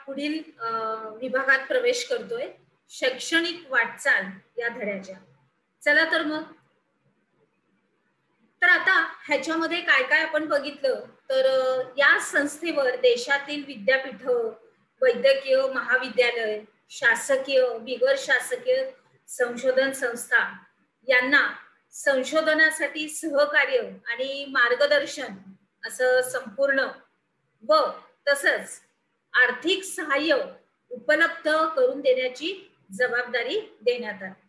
पुढील विभागात प्रवेश करतोय, शैक्षणिक वाटचाल या धड्याच्या. चला तर मग. तर आता ह्याच्यामध्ये काय काय आपण बघितलं तर या संस्थेवर देशातील विद्यापीठ, वैद्यकीय महाविद्यालय, शासकीय, बिगर शासकीय संशोधन संस्था यांना संशोधनासाठी सहकार्य आणि मार्गदर्शन असं संपूर्ण व तसंच आर्थिक सहाय्य उपलब्ध करून देण्याची जबाबदारी देण्यात आली.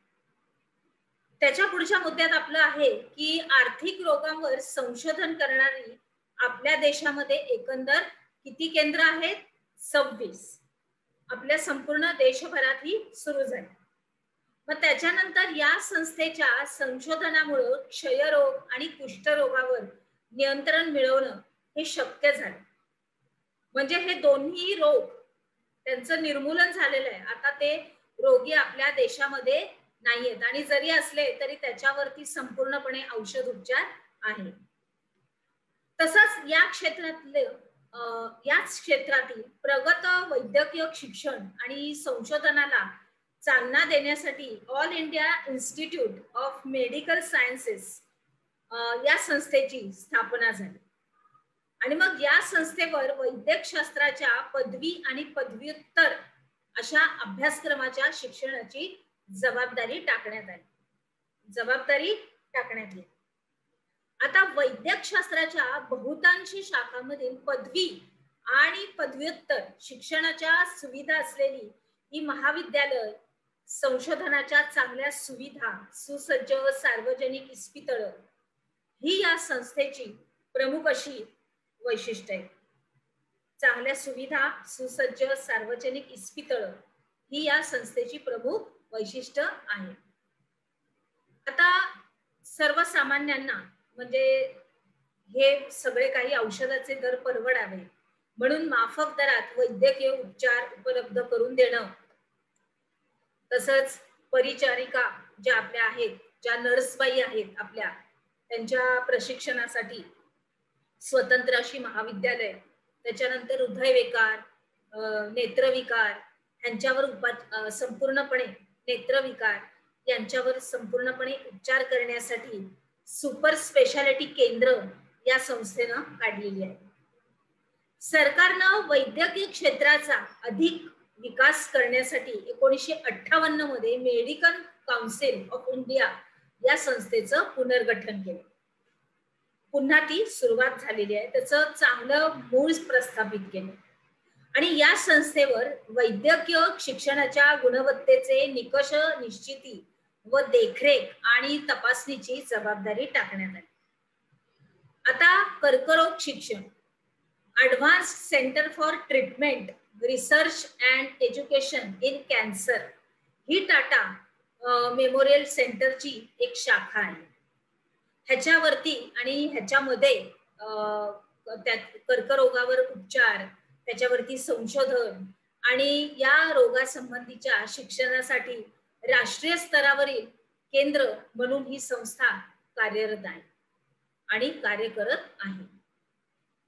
त्याच्या पुढच्या मुद्द्यात आपलं आहे की आर्थिक रोगांवर संशोधन करणारी आपल्या देशामध्ये एकंदर किती केंद्र आहेत? 26. आपल्या संपूर्ण देशभरात ही सुरू झाली. मग त्याच्यानंतर या संस्थेच्या संशोधनामुळे क्षयरोग आणि कुष्ठरोगावर नियंत्रण मिळवणं हे शक्य झालं. म्हणजे हे दोन्ही रोग त्यांचं निर्मूलन झालेलं आहे. आता ते रोगी आपल्या देशामध्ये नाहीयेत आणि जरी असले तरी त्याच्यावरती संपूर्णपणे औषध उपचार आहे. तसंच याच क्षेत्रातील प्रगत वैद्यकीय शिक्षण आणि संशोधनाला चालना देण्यासाठी all India institute of medical sciences या संस्थेची स्थापना झाली. आणि मग या संस्थेवर वैद्यकशास्त्राच्या पदवी आणि पदव्युत्तर अशा अभ्यासक्रमाच्या शिक्षणाची जबाबदारी टाकण्यात आली. आता वैद्यकशास्त्राच्या बहुतांशी शाखांमधील पदवी आणि पदव्युत्तर शिक्षणाच्या सुविधा असलेली ही महाविद्यालय संशोधनाच्या चांगल्या सुविधा, सुसज्ज सार्वजनिक इस्पितळ ही या संस्थेची प्रमुख अशी वैशिष्ट्य आहे. चांगल्या सुविधा, सुसज्ज सार्वजनिक इस्पितळ ही या संस्थेची प्रमुख वैशिष्ट्य आहे. आता सर्वसामान्यांना म्हणजे हे सगळे काही औषधाचे दर परवडावे म्हणून माफक दरात वैद्यकीय उपचार उपलब्ध करून देणं, तसंच परिचारिका ज्या आपल्या आहेत, ज्या नर्सबाई आहेत आपल्या, त्यांच्या प्रशिक्षणासाठी स्वतंत्र अशी महाविद्यालय, त्याच्यानंतर हृदयविकार, नेत्रविकार ह्यांच्यावर संपूर्णपणे नेत्रविकार यांच्यावर संपूर्णपणे उपचार करण्यासाठी सुपर स्पेशालिटी केंद्र या संस्थेनं काढलेली आहे. सरकारनं वैद्यकीय क्षेत्राचा अधिक विकास करण्यासाठी 1958 मध्ये मेडिकल काउन्सिल ऑफ इंडिया या संस्थेचं पुनर्गठन केलं. पुन्हा ती सुरुवात झालेली आहे. त्याचं चांगलं मूळ प्रस्थापित केलं आणि या संस्थेवर वैद्यकीय शिक्षणाच्या गुणवत्तेचे निकष निश्चिती व देखरेख आणि तपासणीची जबाबदारी टाकण्यात आली. आता कर्करोग शिक्षण, advance centre for treatment, research and education in cancer he Tata memorial सेंटरची एक शाखा आहे. ह्याच्यावरती आणि ह्याच्यामध्ये कर्करोगावर उपचार, त्याच्यावरती संशोधन आणि या रोगासंबंधीच्या शिक्षणासाठी राष्ट्रीय स्तरावरील केंद्र म्हणून ही संस्था कार्यरत आहे आणि कार्य करत आहे.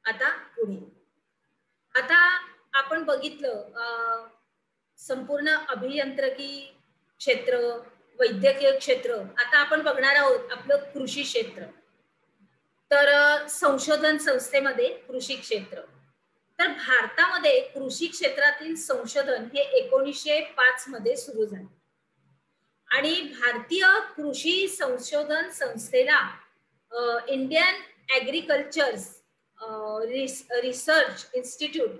आता पुढे आपण बघितलं संपूर्ण अभियांत्रिकी क्षेत्र, वैद्यकीय क्षेत्र. आता आपण बघणार आहोत आपलं कृषी क्षेत्र. तर संशोधन संस्थेमध्ये कृषी क्षेत्र. तर भारतामध्ये कृषी क्षेत्रातील संशोधन हे 1905 मध्ये सुरू झाले आणि भारतीय कृषी संशोधन संस्थेला इंडियन ऍग्रिकल्चर रिसर्च इन्स्टिट्यूट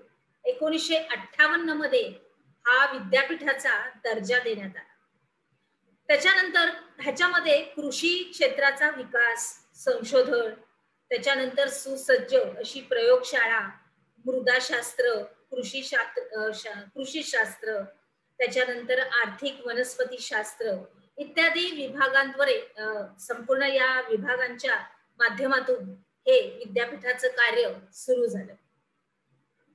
1958 मध्ये हा विद्यापीठाचा दर्जा देण्यात आला. त्याच्यानंतर ह्याच्यामध्ये कृषी क्षेत्राचा विकास, संशोधन, त्याच्यानंतर सुसज्ज अशी प्रयोगशाळा, मृदाशास्त्र, कृषीशास्त्र, त्याच्यानंतर आर्थिक वनस्पतीशास्त्र इत्यादी विभागांद्वारे संपूर्ण या विभागांच्या माध्यमातून हे विद्यापीठाचं कार्य सुरू झालं.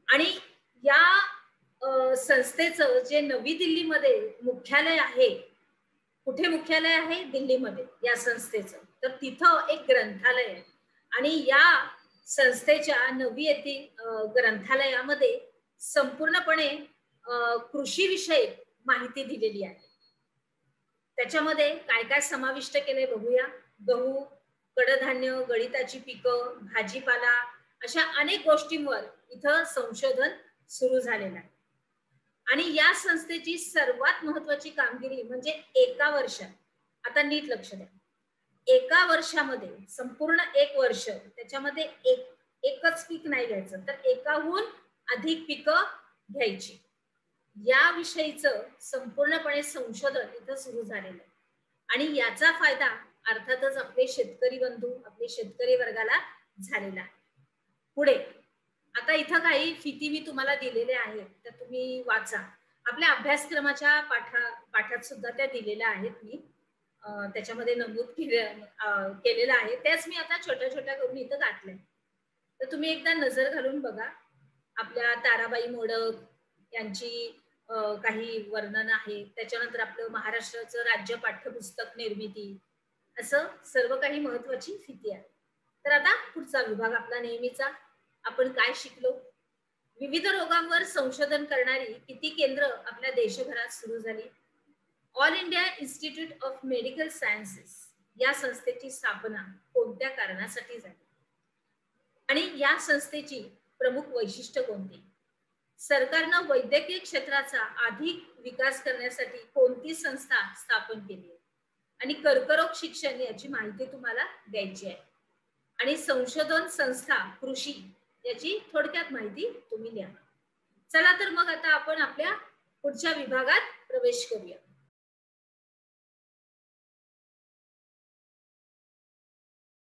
आणि या संस्थेचं जे नवी दिल्लीमध्ये मुख्यालय आहे, कुठे मुख्यालय आहे? दिल्लीमध्ये या संस्थेचं. तर तिथं एक ग्रंथालय आहे आणि या संस्थेच्या नवी येथील ग्रंथालयामध्ये संपूर्णपणे कृषी विषयक माहिती दिलेली आहे. त्याच्यामध्ये काय काय समाविष्ट केलंय बघूया. गहू, कडधान्य, गळीताची पिकं, भाजीपाला अशा अनेक गोष्टींवर इथं संशोधन सुरू झालेलं आहे. आणि या संस्थेची सर्वात महत्वाची कामगिरी म्हणजे एका वर्षात, आता नीट लक्ष द्या, एका वर्षामध्ये संपूर्ण एक वर्ष त्याच्यामध्ये एकच पीक नाही घ्यायचं, तर एकाहून अधिक पिकं घ्यायची. या विषयीचं संपूर्णपणे संशोधन इथं सुरू झालेलं आहे. आणि याचा फायदा अर्थातच आपले शेतकरी बंधू, आपले शेतकरी वर्गाला झालेला आहे. पुढे आता इथं काही फिती मी तुम्हाला दिलेल्या आहेत, त्या तुम्ही वाचा. आपल्या अभ्यासक्रमाच्या पाठात सुद्धा त्या दिलेल्या आहेत. मी त्याच्यामध्ये नमूद केलेलं आहे. त्याच मी आता छोट्या छोट्या करून इथं घातल्या. तर तुम्ही एकदा नजर घालून बघा. आपल्या ताराबाई मोडक यांची काही वर्णन आहे. त्याच्यानंतर आपलं महाराष्ट्राचं राज्य पाठ्यपुस्तक निर्मिती, असं सर्व काही महत्वाची फिती आहे. तर आता पुढचा विभाग आपला नेहमीचा. आपण काय शिकलो? विविध रोगांवर संशोधन करणारी किती केंद्र आपल्या देशभरात सुरू झाली? All India institute of medical sciences या संस्थेची स्थापना कोणत्या कारणासाठी झाली आणि या संस्थेची प्रमुख वैशिष्ट्य कोणती? सरकारनं वैद्यकीय क्षेत्राचा अधिक विकास करण्यासाठी कोणती संस्था स्थापन केली आणि कर्करोग शिक्षण याची माहिती तुम्हाला द्यायची आहे. आणि संशोधन संस्था कृषी याची थोडक्यात माहिती तुम्ही द्या. चला तर मग आता आपण आपल्या पुढच्या विभागात प्रवेश करूया.